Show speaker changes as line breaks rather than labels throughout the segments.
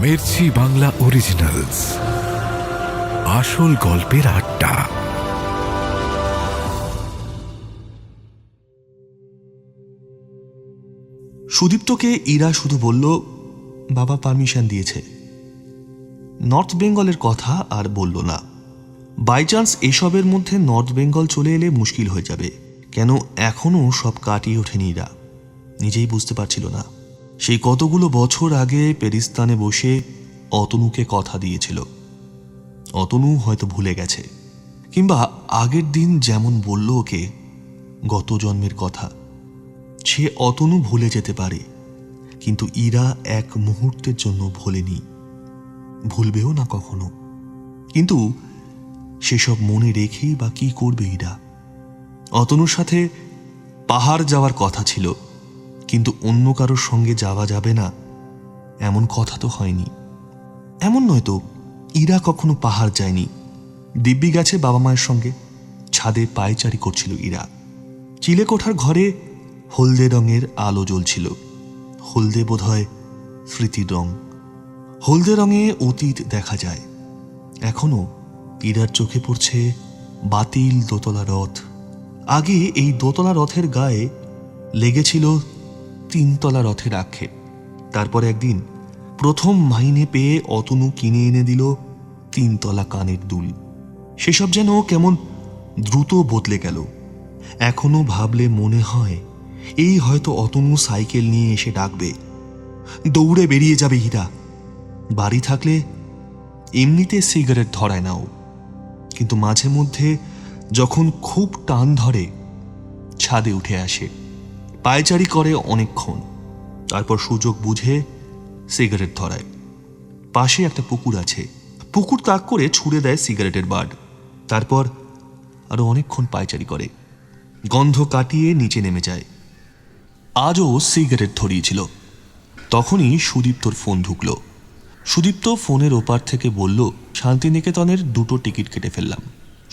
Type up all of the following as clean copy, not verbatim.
Mirchi Bangla originals, আসল গল্পের আড্ডা।
সুদীপ্তকে ইরা শুধু বলল, বাবা পারমিশন দিয়েছে। নর্থ বেঙ্গলের কথা আর বলল না। বাই চান্স এসবের মধ্যে নর্থ বেঙ্গল চলে এলে মুশকিল হয়ে যাবে। কেন এখনও সব কাটিয়ে ওঠেনি ইরা, নিজেই বুঝতে পারছিল না। সেই কতগুলো বছর আগে পেরিস্তানে বসে অতনুকে কথা দিয়েছিল। অতনু হয়তো ভুলে গেছে, কিংবা আগের দিন যেমন বলল ওকে গত জন্মের কথা, সে অতনু ভুলে যেতে পারে, কিন্তু ইরা এক মুহূর্তের জন্য ভোলেনি, ভুলবেও না কখনো। কিন্তু সেসব মনে রেখেই বা কি করবে ইরা? অতনুর সাথে পাহাড় যাওয়ার কথা ছিল, কিন্তু অন্য কারোর সঙ্গে যাওয়া যাবে না এমন কথা তো হয়নি। এমন নয়তো ইরা কখনো পাহাড় যায়নি। দিব্যি গেছে বাবা মায়ের সঙ্গে। ছাদে পায়চারি করছিল ইরা। চিলেকোঠার ঘরে হলদে রঙের আলো জ্বলছিল। হলদে বোধহয় স্মৃতির রং। হলদে রঙে অতীত দেখা যায়। এখনো ইরার চোখে পড়ছে বাতিল দোতলা রথ। আগে এই দোতলা রথের গায়ে লেগেছিল 3 তলা রথের আক্ষেপ। তারপর একদিন প্রথম মাইনে পেয়ে অতনু কিনে এনে দিল 3 তলা কানের দুল। সেসব যেন কেমন দ্রুত বদলে গেল। এখনো ভাবলে মনে হয় এই হয়তো অতনু সাইকেল নিয়ে এসে ডাকবে, দৌড়ে বেরিয়ে যাবে ইরা। বাড়ি থাকলে এমনিতে সিগারেট ধরায় নাও, কিন্তু মাঝে মধ্যে যখন খুব টান ধরে ছাদে উঠে আসে, পায়চারি করে অনেকক্ষণ, তারপর সুযোগ বুঝে সিগারেট ধরায়। পাশে একটা পুকুর আছে, পুকুর তাক করে ছুঁড়ে দেয় সিগারেটের বাড। তারপর আরো অনেকক্ষণ পায়চারি করে, গন্ধ কাটিয়ে নিচে নেমে যায়। আজও সিগারেট ধরিয়েছিল। তখনই সুদীপ্তর ফোন ঢুকল। সুদীপ্ত ফোনের ওপার থেকে বলল, শান্তিনিকেতনের 2টো টিকিট কেটে ফেললাম।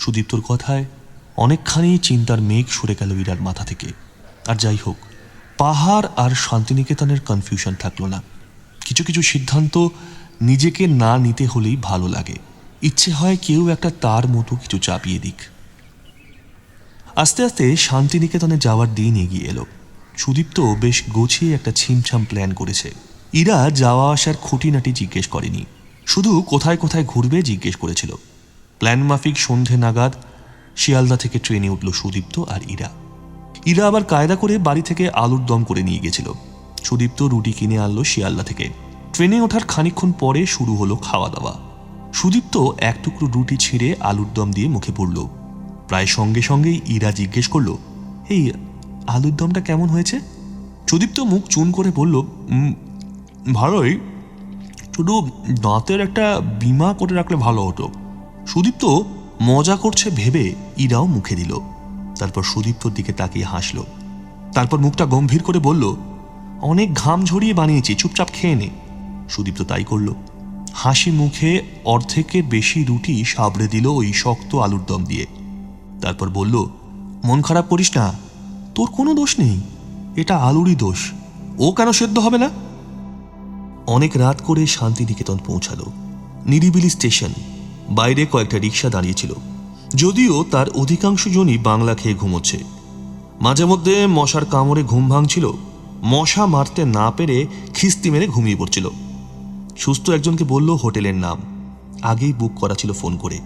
সুদীপ্তর কথায় অনেকখানি চিন্তার মেঘ সরে গেল ইরার মাথা থেকে। আর যাই হোক, পাহাড় আর শান্তিনিকেতনের কনফিউশন থাকলো না। কিছু কিছু সিদ্ধান্ত নিজেকে না নিতে হলেই ভালো লাগে। ইচ্ছে হয় কেউ একটা তার মতো কিছু চাপিয়ে দিক। আস্তে আস্তে শান্তিনিকেতনে যাওয়ার দিন এগিয়ে এলো। সুদীপ্ত বেশ গোছিয়ে একটা ছিমছাম প্ল্যান করেছে। ইরা যাওয়া আসার খুঁটিনাটি জিজ্ঞেস করেনি, শুধু কোথায় কোথায় ঘুরবে জিজ্ঞেস করেছিল। প্ল্যান মাফিক সন্ধে নাগাদ শিয়ালদা থেকে ট্রেনে উঠল সুদীপ্ত আর ইরা। ইরা আবার কায়দা করে বাড়ি থেকে আলুর দম করে নিয়ে গেছিল। সুদীপ্ত রুটি কিনে আনলো শিয়ালদা থেকে। ট্রেনে ওঠার খানিকক্ষণ পরে শুরু হলো খাওয়া দাওয়া। সুদীপ্ত এক টুকরো রুটি ছিঁড়ে আলুর দম দিয়ে মুখে পড়ল। প্রায় সঙ্গে সঙ্গেই ইরা জিজ্ঞেস করল, এই আলুর দমটা কেমন হয়েছে? সুদীপ্ত মুখ চুন করে বলল, ভালোই, শুধু দাঁতের একটা বিমা করে রাখলে ভালো হতো। সুদীপ্ত মজা করছে ভেবে ইরাও মুখে দিল। তারপর সুদীপ্তর দিকে তাকিয়ে হাসল। তারপর মুখটা গম্ভীর করে বলল, অনেক ঘাম ঝরিয়ে বানিয়েছি, চুপচাপ খেয়ে নে। সুদীপ্ত তাই করল। হাসি মুখে অর্ধেকের বেশি রুটি সাবড়ে দিল ওই শক্ত আলুর দম দিয়ে। তারপর বলল, মন খারাপ করিস না, তোর কোনো দোষ নেই, এটা আলুরই দোষ। ও কেন সেদ্ধ হবে না? অনেক রাত করে শান্তিনিকেতন পৌঁছালো। নিরিবিলি স্টেশন। বাইরে কয়েকটা রিক্সা দাঁড়িয়েছিল, যদিও তার অধিকাংশ জনই বাংলা খেয়ে ঘুমোচ্ছে। মাঝে মধ্যে মশার কামড়ে ঘুম ভাঙছিল। মশা মারতে না পেরে খিস্তি মেরে ঘুমিয়ে পড়ছিল। সুস্থ একজনকে বলল হোটেলের নাম, আগেই বুক করা ছিল ফোন করে।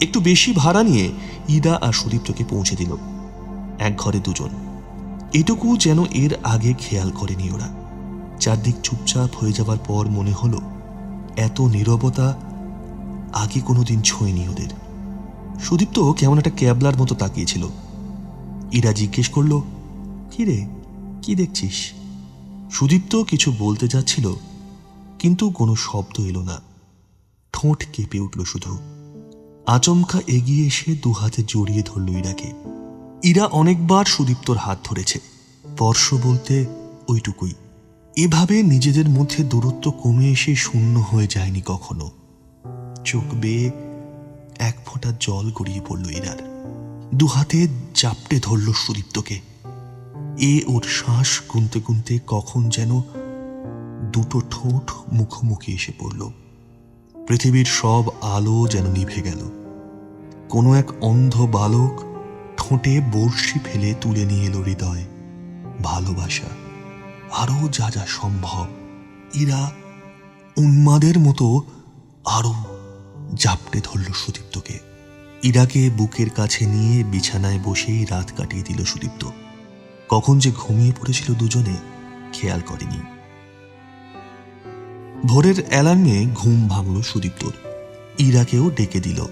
একটু বেশি ভাড়া নিয়ে ইরা আর সুদীপ্তকে পৌঁছে দিল। এক ঘরে 2 জন। এটুকু যেন এর আগে খেয়াল করেনি ওরা। চারদিক চুপচাপ হয়ে যাবার পর মনে হলো এত নীরবতা আগে কোনোদিন ছোঁয়নি ওদের। সুদীপ্ত কেমন একটা ক্যাবলার মতো তাকিয়েছিল। ইরা জিজ্ঞেস করল, কি রে, কি দেখছিস? সুদীপ্ত কিছু বলতে যাচ্ছিল, কিন্তু কোনো শব্দ এলো না। ঠোঁট কেঁপে উঠল শুধু। আচমকা এগিয়ে এসে 2 হাতে জড়িয়ে ধরল ইরাকে। ইরা অনেকবার সুদীপ্তর হাত ধরেছে, স্পর্শ বলতে ওইটুকুই। এভাবে নিজেদের মধ্যে দূরত্ব কমে এসে শূন্য হয়ে যায়নি কখনো। চোখ বেয়ে 1 ফোঁটা জল গড়িয়ে পড়ল ইরার। 2 হাতে জাপটে ধরল সুদীপ্তকে। ওর শ্বাস গুনতে গুনতে কখন যেন দুটো ঠোঁট মুখোমুখি এসে পড়ল। পৃথিবীর সব আলো যেন নিভে গেল। কোনো এক অন্ধ বালক ঠোঁটে বড়শি ফেলে তুলে নিয়ে এলো হৃদয়, ভালোবাসা, আরো যা যা সম্ভব। ইরা উন্মাদের মতো আরো জাপটে ধরল সুদীপ্তকে। ইরাকে বুকের কাছে নিয়ে বিছানায় বসেই রাত কাটিয়ে দিল সুদীপ্ত। কখন যে ঘুমিয়ে পড়েছিল দুজনে খেয়াল করেনি। ভোরের অ্যালার্মে ঘুম ভাঙল সুদীপ্তর। ইরাকেও ডেকে দিল।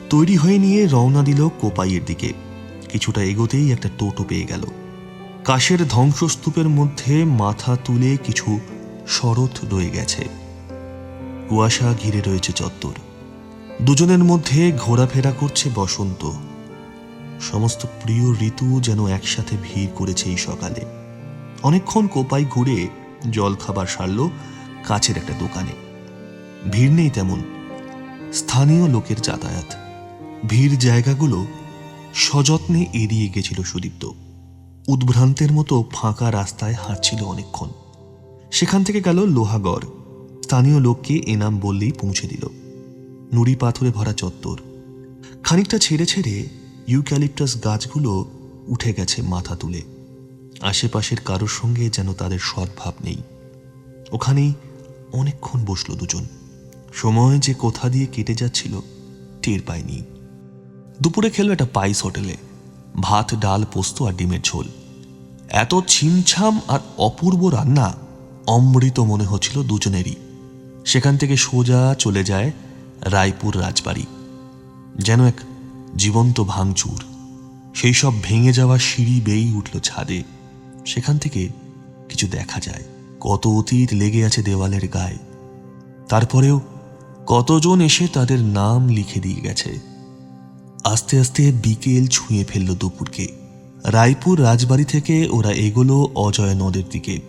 তৈরি হয়ে নিয়ে রওনা দিল কোপাইয়ের দিকে। কিছুটা এগোতেই একটা টোটো পেয়ে গেল। কাশের ধ্বংসস্তূপের মধ্যে মাথা তুলে কিছু শরৎ রয়ে গেছে। কুয়াশা ঘিরে রয়েছে চত্বর। দুজনের মধ্যে ঘোরাফেরা করছে বসন্ত। সমস্ত প্রিয় ঋতু যেন একসাথে ভিড় করেছে এই সকালে। অনেকক্ষণ কোপাই ঘুরে জল খাবার সারল কাছের একটা দোকানে। ভিড় নেই তেমন, স্থানীয় লোকের যাতায়াত। ভিড় জায়গাগুলো সযত্নে এড়িয়ে গেছিল সুদীপ্ত। উদ্ভ্রান্তের মতো ফাঁকা রাস্তায় হাঁটছিল অনেকক্ষণ। সেখান থেকে গেল লোহাগড়। স্থানীয় লোককে এনাম বললেই পৌঁছে দিল। নুড়ি পাথরে ভরা চত্বর। খানিকটা ছেড়ে ছেড়ে ইউক্যালিপটাস গাছগুলো উঠে গেছে মাথা তুলে। আশেপাশের কারোর সঙ্গে যেন তাদের সদ্ভাব নেই। ওখানেই অনেকক্ষণ বসল দুজন। সময় যে কোথা দিয়ে কেটে যাচ্ছিল টের পায়নি। দুপুরে খেলো একটা পাইস হোটেলে। ভাত, ডাল, পোস্ত আর ডিমের ঝোল। এত ছিমছাম আর অপূর্ব রান্না, অমৃত মনে হচ্ছিল দুজনেরই। সেখান থেকে সোজা চলে যায় রায়পুর রাজবাড়ি। যেন এক জীবন্ত ভাঙচুর। সেই সব ভেঙে যাওয়া সিঁড়ি বেয়েই উঠল ছাদে। সেখান থেকে কিছু দেখা যায়। কত অতীত লেগে আছে দেওয়ালের গায়ে। তারপরেও কতজন এসে তাদের নাম লিখে দিয়ে গেছে। আস্তে আস্তে বিকেল ছুঁয়ে ফেলল দুপুরকে। রায়পুর রাজবাড়ি থেকে ওরা এগোলো অজয় নদের দিকে।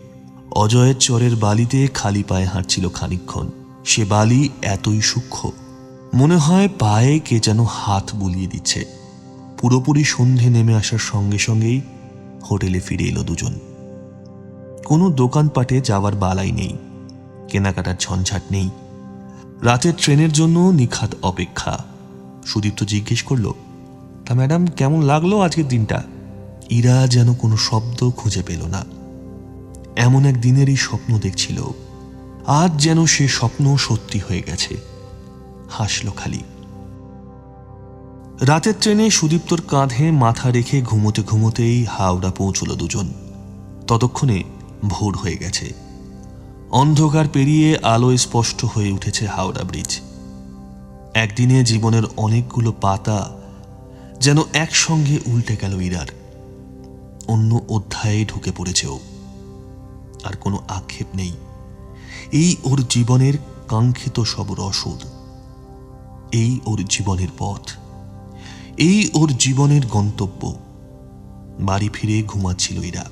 অজয়ের চরের বালিতে খালি পায়ে হাঁটছিল খানিকক্ষণ। সে বালি এতই সূক্ষ্ম, মনে হয় পায়ে কে যেন হাত বুলিয়ে দিচ্ছে। পুরোপুরি সন্ধে নেমে আসার সঙ্গে সঙ্গেই হোটেলে ফিরে এলো দুজন। কোনো দোকানপাটে যাওয়ার বালাই নেই, কেনাকাটার ঝঞ্ঝাট নেই। রাতের ট্রেনের জন্য নিখাত অপেক্ষা। সুদীপ্ত জিজ্ঞেস করল, তা ম্যাডাম কেমন লাগলো আজকের দিনটা? ইরা যেন কোনো শব্দ খুঁজে পেল না। এমন এক দিনেরই স্বপ্ন দেখছিল। আজ যেন সে স্বপ্ন সত্যি হয়ে গেছে। হাসল খালি। রাতের ট্রেনে সুদীপ্তর কাঁধে মাথা রেখে ঘুমোতে ঘুমোতেই হাওড়া পৌঁছল দুজন। ততক্ষণে ভোর হয়ে গেছে। অন্ধকার পেরিয়ে আলোয় স্পষ্ট হয়ে উঠেছে হাওড়া ব্রিজ। একদিনে জীবনের অনেকগুলো পাতা যেন একসঙ্গে উল্টে গেল ইরার। অন্য অধ্যায়ে ঢুকে পড়েছে ও। আর কোনো আক্ষেপ নেই। এই ওর জীবনের কাঙ্ক্ষিত সব রসদ। এই ওর জীবনের পথ। এই ওর জীবনের গন্তব্য। বাড়ি ফিরে ঘুমাচ্ছিল ইরা।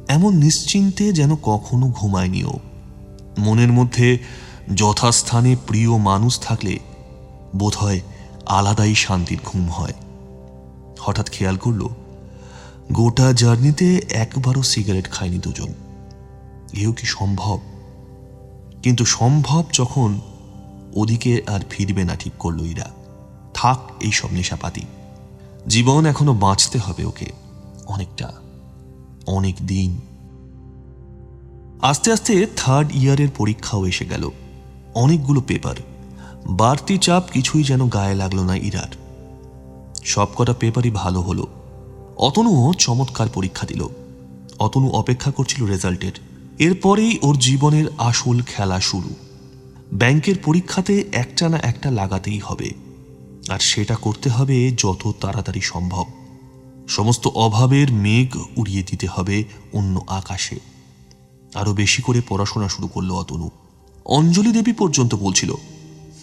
এমন নিশ্চিন্তে যেন কখনো ঘুমায়নি ও। মনের মধ্যে যথাস্থানে প্রিয় মানুষ থাকলে বোধহয় আলাদাই শান্তির ঘুম হয়। হঠাৎ খেয়াল করল, গোটা জার্নিতে একবারও সিগারেট খায়নি দুজন। এও কি সম্ভব? কিন্তু সম্ভব যখন ওদিকে আর ফিরবে না ঠিক করল ইরা। থাক এইসব নেশাপাতি। জীবন এখনো বাঁচতে হবে ওকে, অনেকটা, অনেক দিন। আস্তে আস্তে থার্ড ইয়ারের পরীক্ষাও এসে গেল। অনেকগুলো পেপার। বাড়তি চাপ কিছুই যেন গায়ে লাগলো না ইরার। সবকটা পেপারই ভালো হলো। অতনুও চমৎকার পরীক্ষা দিল। অতনু অপেক্ষা করছিল রেজাল্টের। এরপরেই ওর জীবনের আসল খেলা শুরু। ব্যাংকের পরীক্ষাতে একটা না একটা লাগাতেই হবে, আর সেটা করতে হবে যত তাড়াতাড়ি সম্ভব। সমস্ত অভাবের মেঘ উড়িয়ে দিতে হবে অন্য আকাশে। আরো বেশি করে পড়াশোনা শুরু করলো অতনু। অঞ্জলি দেবী পর্যন্ত বলছিল,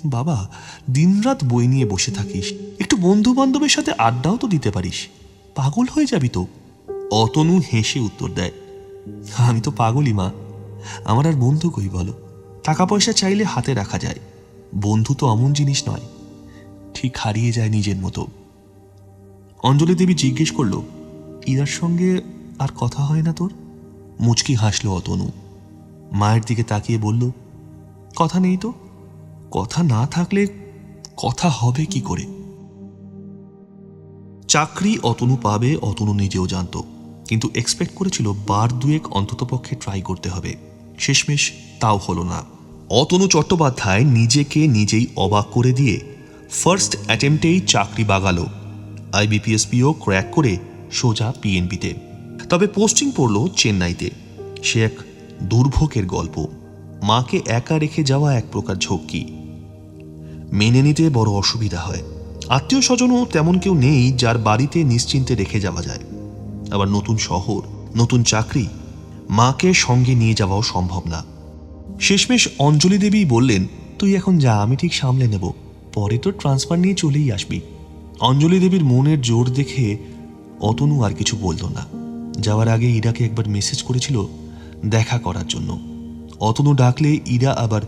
বাবা দিনরাত বই নিয়ে বসে থাকিস, একটু বন্ধু বান্ধবের সাথে আড্ডাও তো দিতে পারিস, পাগল হয়ে যাবি তো। অতনু হেসে উত্তর দেয়, আমি তো পাগলই মা, আমার আর বন্ধু কই বলো? টাকা পয়সা চাইলে হাতে রাখা যায়, বন্ধু তো অমন জিনিস নয়, ঠিক হারিয়ে যায় নিজের মতো। অঞ্জলি দেবী জিজ্ঞেস করল, ইরার সঙ্গে আর কথা হয় না তোর? মুচকি হাসল অতনু। মায়ের দিকে তাকিয়ে বলল, কথা নেই তো, কথা না থাকলে কথা হবে কি করে? চাকরি অতনু পাবে অতনু নিজেও জানত, কিন্তু এক্সপেক্ট করেছিল বার দুয়েক অন্ততপক্ষে ট্রাই করতে হবে। শেষমেশ তাও হলো না। অতনু চট্টোপাধ্যায় নিজেকে নিজেই অবাক করে দিয়ে ফার্স্ট অ্যাটেম্পটেই চাকরি বাগালো। আইবিপিএসপিও ক্র্যাক করে সোজা পিএনপিতে। তবে পোস্টিং পড়ল চেন্নাইতে। সে এক দুর্ভোগের গল্প। মাকে একা রেখে যাওয়া এক প্রকার ঝক্কি। মেনে নিতে বড় অসুবিধা হয়। আত্মীয় স্বজনও তেমন কেউ নেই যার বাড়িতে নিশ্চিন্তে রেখে যাওয়া যায়। আবার নতুন শহর, নতুন চাকরি, মাকে সঙ্গে নিয়ে যাওয়াও সম্ভব না। শেষমেশ অঞ্জলি দেবী বললেন, তুই এখন যা, আমি ঠিক সামলে নেব, পরে তো ট্রান্সফার নিয়ে চলেই আসবি। অঞ্জলি দেবীর মনের জোর দেখে অতনু আর কিছু বলল না। যাওয়ার আগে ইরাকে একবার মেসেজ করেছিল দেখা করার জন্য। অতনু ডাকলে ইরা আবার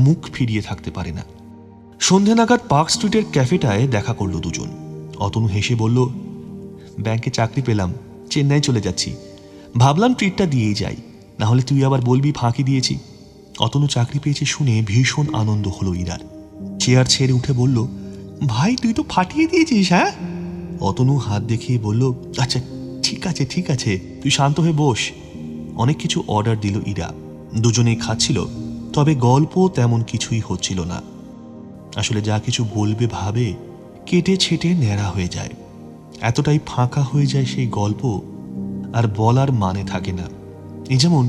মুখ ফিরিয়ে থাকতে পারে না। সন্ধে নাগাদ পার্ক স্ট্রিটের ক্যাফেটায় দেখা করলো দুজন। অতনু হেসে বলল, ব্যাংকে চাকরি পেলাম, চেন্নাই চলে যাচ্ছি, ভাবলাম ট্রিটটা দিয়েই যাই, না হলে তুই আবার বলবি ফাঁকি দিয়েছি। অতনু চাকরি পেয়েছে শুনে ভীষণ আনন্দ হলো ইরার। চেয়ার ছেড়ে উঠে বলল, ভাই তুই তো ফাটিয়ে দিয়েছিস। হ্যাঁ? অতনু হাত দেখিয়ে বলল, আচ্ছা ঠিক আছে ঠিক আছে, তুই শান্ত হয়ে বস। অনেক কিছু অর্ডার দিল ইরা। দুজনেই খাচ্ছিল, তবে গল্প তেমন কিছুই হচ্ছিল না। আসলে যা কিছু বলবে ভাবে কেটে ছেটে ন্যাড়া হয়ে যায়। এতটাই ফাঁকা হয়ে যায় সেই গল্প, আর বলার মানে থাকে না। এই যেমন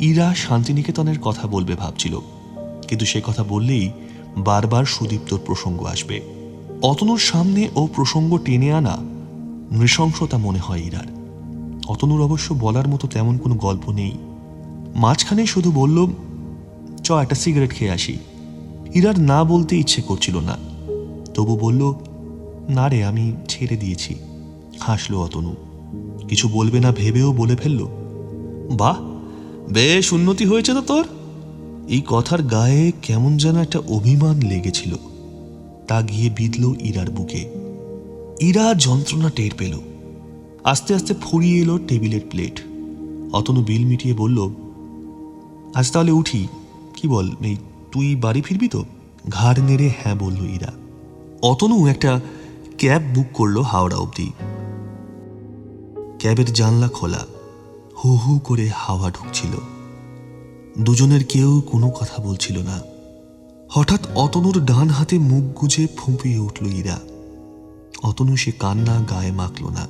ইরা শান্তিনিকেতনের কথা বলবে ভাবছিল, কিন্তু সে কথা বললেই বারবার সুদীপ্তর প্রসঙ্গ আসবে। অতনুর সামনে ও প্রসঙ্গ টেনে আনা নৃশংসতা মনে হয় ইরার। অতনুর অবশ্য বলার মতো তেমন কোনো গল্প নেই। মাঝখানে শুধু বলল, চ একটা সিগারেট খেয়ে আসি। ইরার না বলতে ইচ্ছে করছিল না, তবু বলল, না রে, আমি ছেড়ে দিয়েছি। হাসলো অতনু। কিছু বলবে না ভেবেও বলে ফেলল, বাহ, বেশ উন্নতি হয়েছে তো তোর। এই কথার গায়ে কেমন যেন একটা অভিমান লেগেছিল, তা গিয়ে বিঁধল ইরার বুকে। ইরা যন্ত্রণা টের পেল। আস্তে আস্তে ফুরিয়ে এলো টেবিলের প্লেট। অতনু বিল মিটিয়ে বলল, আজ তাহলে উঠি, কি বল, এই তুই বাড়ি ফিরবি তো? ঘাড় নেড়ে হ্যাঁ বলল ইরা। অতনু একটা ক্যাব বুক করলো হাওড়া অবধি। ক্যাবের জানলা খোলা, হু হু করে হাওয়া ঢুকছিল। দুজনের কেউ কোনো কথা বলছিল না। হঠাৎ অতনুর ডান হাতে মুখ গুজে ফুঁপিয়ে উঠল ইরা। অতনু সে কান্না গায়ে মাখল না,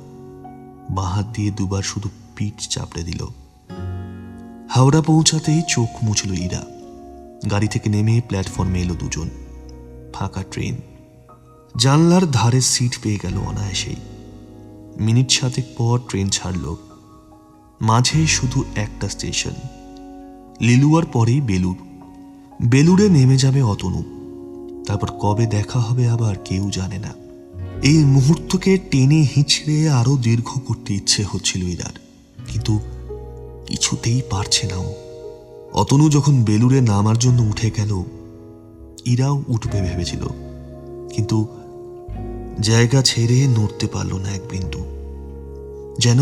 বাঁ হাত দিয়ে দুবার শুধু পিঠ চাপড়ে দিল। হাওড়া পৌঁছাতেই চোখ মুছল ইরা। গাড়ি থেকে নেমে প্ল্যাটফর্মে এলো দুজন। ফাঁকা ট্রেন। জানলার ধারে সিট পেয়ে গেল অনায়াসেই। মিনিট 7 পর ট্রেন ছাড়ল। মাঝে শুধু একটা স্টেশন, লিলুয়ার পরেই বেলুর। বেলুড়ে নেমে যাবে অতনু। তারপর কবে দেখা হবে আবার কেউ জানে না। এই মুহূর্তকে টেনে হিঁচড়ে আরো দীর্ঘ করতে ইচ্ছে হচ্ছিল ইরার, কিন্তু কিছুতেই পারছে না ও। অতনু যখন বেলুড়ে নামার জন্য উঠে গেল, ইরাও উঠবে ভেবেছিল, কিন্তু জায়গা ছেড়ে নড়তে পারল না এক বিন্দু। যেন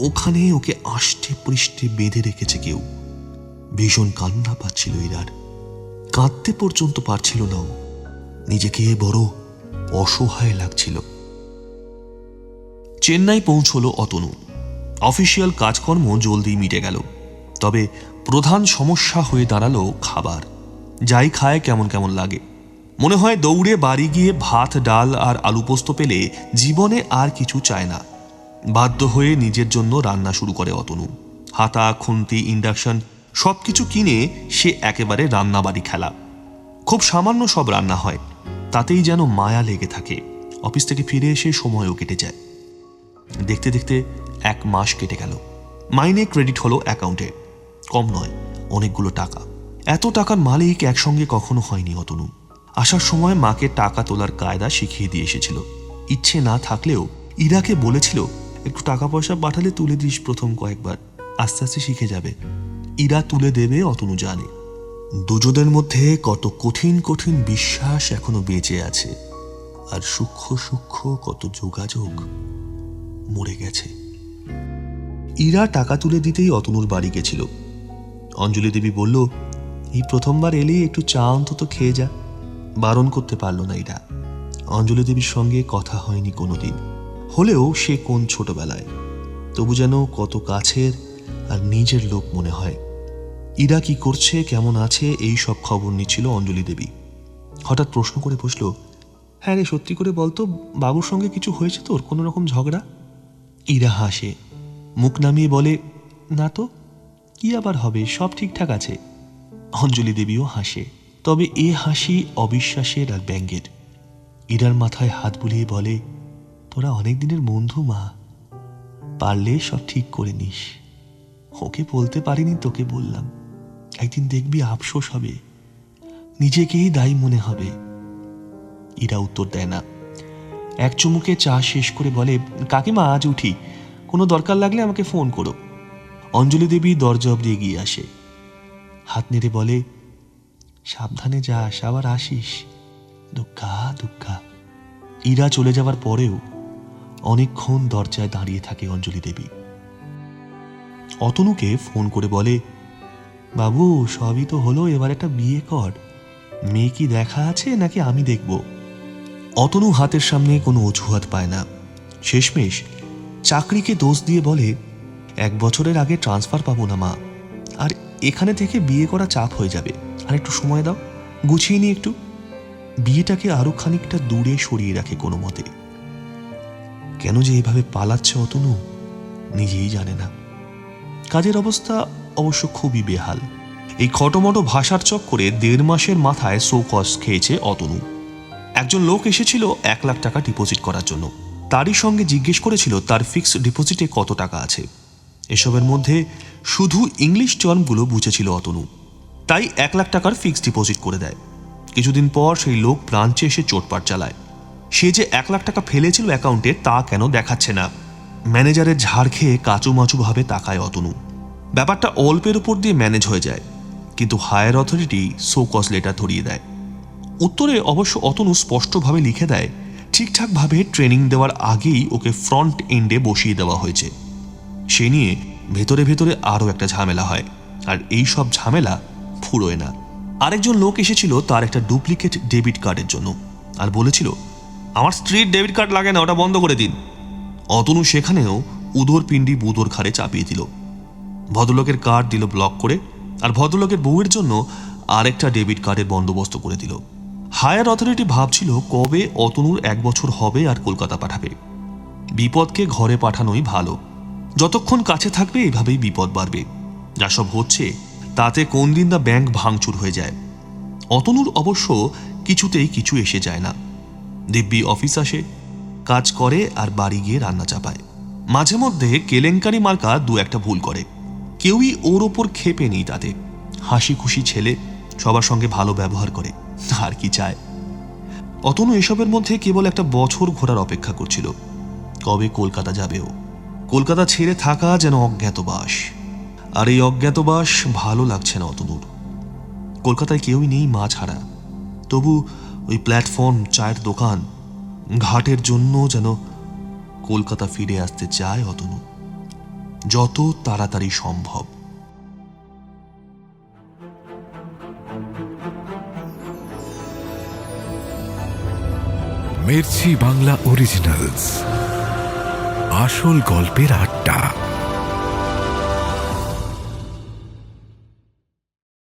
ওখানে ওকে আষ্টে পৃষ্ঠে বেঁধে রেখেছে কেউ। ভীষণ কান্না পাচ্ছিল ইরার। কাঁদতে পর্যন্ত পারছিল না ও। নিজেকে বড় অসহায় লাগছিল। চেন্নাই পৌঁছল অতনু। অফিসিয়াল কাজকর্ম জলদি মিটে গেল, তবে প্রধান সমস্যা হয়ে দাঁড়ালো খাবার। যাই খায় কেমন কেমন লাগে। মনে হয় দৌড়ে বাড়ি গিয়ে ভাত ডাল আর আলু পোস্ত পেলে জীবনে আর কিছু চায় না। বাধ্য হয়ে নিজের জন্য রান্না শুরু করে অতনু। হাতা, খুন্তি, ইন্ডাকশন সবকিছু কিনে সে একেবারে রান্নাবাড়ি খেলা। খুব সামান্য সব রান্না হয়, তাতেই যেন মায়া লেগে থাকে। অফিস থেকে ফিরে এসে সময়ও কেটে যায়। দেখতে দেখতে 1 মাস কেটে গেল। মাইনে ক্রেডিট হলো অ্যাকাউন্টে। কম নয়, অনেকগুলো টাকা। এত টাকার মালিক একসঙ্গে কখনো হয়নি অতনু। আসার সময় মাকে টাকা তোলার কায়দা শিখিয়ে দিয়ে এসেছিল। ইচ্ছে না থাকলেও ইরাকে বলেছিল, একটু টাকা পয়সা পাঠালে তুলে দিস প্রথম কয়েকবার, আস্তে আস্তে শিখে যাবে। ইরা তুলে দেবে অতনু জানে। দুজনের মধ্যে কত কঠিন কঠিন বিশ্বাস এখনো বেঁচে আছে, আর সূক্ষ্ম সূক্ষ্ম কত যোগাযোগ মরে গেছে। ইরা টাকা তুলে দিতেই অতনুর বাড়ি গেছিল। অঞ্জলি দেবী বলল, এই প্রথমবার এলেই একটু চা অন্তত খেয়ে যা। বারণ করতে পারল না ইরা। অঞ্জলি দেবীর সঙ্গে কথা হয়নি কোনোদিন, হলেও সে কোন ছোটবেলায়, তবু যেন কত কাছের আর নিজের লোক মনে হয়। ইরা কি করছে, কেমন আছে, এই সব খবর নিচ্ছিল অঞ্জলি দেবী। হঠাৎ প্রশ্ন করে বসল, হ্যাঁ রে, সত্যি করে বলতো, বাবুর সঙ্গে কিছু হয়েছে তোর, কোনো রকম ঝগড়া? ইরা হাসে, মুখ নামিয়ে বলে, না তো, কি আবার হবে, সব ঠিকঠাক আছে। অঞ্জলি দেবীও হাসে, তবে এ হাসি অবিশ্বাসের আর ব্যঙ্গের। ইরার মাথায় হাত বুলিয়ে বলে, তোরা অনেক দিনের বন্ধু মা, পারলে সব ঠিক করে নিস। ওকে বলতে পারিনি, তোকে বললাম। একদিন দেখবি আফসোস হবে, নিজেকেই দায়ী মনে হবে। ইরা উত্তর দেয় না। এক চুমুকে চা শেষ করে বলে, কাকিমা আজ উঠি, কোনো দরকার লাগলে আমাকে ফোন করো। অঞ্জলি দেবী দরজা অব্দি এগিয়ে আসে, হাত নেড়ে বলে, সাবধানে যাস, আবার আসিস। দুঃখা দুঃখা। ইরা চলে যাওয়ার পরেও অনেকক্ষণ দরজায় দাঁড়িয়ে থাকে অঞ্জলি দেবী। অতনুকে ফোন করে বলে, বাবু সবই তো হলো, এবার একটা বিয়ে কর। মেয়ে কি দেখা আছে নাকি আমি দেখব? অতনু হাতের সামনে কোনো অজুহাত পায় না। শেষমেশ চাকরিকে দোষ দিয়ে বলে, 1 বছরের আগে ট্রান্সফার পাবো না মা, আর এখানে থেকে বিয়ে করা চাপ হয়ে যাবে। আর একটু সময় দাও, গুছিয়ে নি একটু। বিয়েটাকে আরো খানিকটা দূরে সরিয়ে রাখে কোনো মতে। কেন যে এভাবে পালাচ্ছে অতনু নিজেই জানে না। কাজের অবস্থা অবশ্য খুবই বেহাল। এই খটোমটো ভাষার চক্করে 1.5 মাসের মাথায় শোকস খেয়েছে অতনু। একজন লোক এসেছিল 1 লাখ টাকা ডিপোজিট করার জন্য। তারই সঙ্গে জিজ্ঞেস করেছিল তার ফিক্সড ডিপোজিটে কত টাকা আছে। এসবের মধ্যে শুধু ইংলিশ টার্মগুলো বুঝেছিল অতনু, তাই 1 লাখ টাকার ফিক্সড ডিপোজিট করে দেয়। কিছুদিন পর সেই লোক ব্রাঞ্চে এসে চোটপাট চালায়। সে যে 1 লাখ টাকা ফেলেছিল অ্যাকাউন্টে তা কেন দেখাচ্ছে না। ম্যানেজারের ঝাড় খেয়ে কাচুমাচুভাবে তাকায় অতনু। ব্যাপারটা অল্পের উপর দিয়ে ম্যানেজ হয়ে যায়, কিন্তু হায়ার অথরিটি শোকজ লেটার ধরিয়ে দেয়। উত্তরে অবশ্য অতনু স্পষ্টভাবে লিখে দেয়, ঠিকঠাকভাবে ট্রেনিং দেওয়ার আগেই ওকে ফ্রন্ট এন্ডে বসিয়ে দেওয়া হয়েছে। সে নিয়ে ভেতরে ভেতরে আরও একটা ঝামেলা হয়, আর এই সব ঝামেলা ফুরোয় না। আরেকজন লোক এসেছিল তার একটা ডুপ্লিকেট ডেবিট কার্ডের জন্য, আর বলেছিল, আমার স্ত্রীর ডেবিট কার্ড লাগে না, ওটা বন্ধ করে দিন। অতনু সেখানেও উদর পিণ্ডি বুদোর ঘাড়ে চাপিয়ে দিল। ভদ্রলোকের কার্ড দিল ব্লক করে, আর ভদ্রলোকের বউয়ের জন্য আরেকটা ডেবিট কার্ডের বন্দোবস্ত করে দিল। হায়ার অথরিটি ভাবছিল কবে অতনুর 1 বছর হবে আর কলকাতা পাঠাবে। বিপদকে ঘরে পাঠানোই ভালো, যতক্ষণ কাছে থাকবে এভাবেই বিপদ বাড়বে। যা সব হচ্ছে তাতে কোন দিন না ব্যাংক ভাঙচুর হয়ে যায়। অতনুর অবশ্য কিছুতেই কিছু এসে যায় না। দিব্যি অফিস আসে, কাজ করে আর বাড়ি গিয়ে রান্না চাপায়। মাঝে মধ্যে কেলেঙ্কারি মার্কা 2-1টা ভুল করে, কেউই ওর ওপর ক্ষেপে নেই তাতে। হাসি খুশি ছেলে, সবার সঙ্গে ভালো ব্যবহার করে, আর কি চায়। অতনু এসবের মধ্যে কেবল একটা বছর ঘোরার অপেক্ষা করছিল, কবে কলকাতা যাবেও। কলকাতা ছেড়ে থাকা যেন অজ্ঞাতবাস, আর এই অজ্ঞাতবাস ভালো লাগছে না অতনুর। কলকাতায় কেউই নেই মা ছাড়া, তবু ওই প্ল্যাটফর্ম, চায়ের দোকান, ঘাটের জন্য যেন কলকাতা ফিরে আসতে চায় অতনু, যত তাড়াতাড়ি সম্ভব।
মির্চি বাংলা অরিজিনালস, আসল গল্পের আড্ডা।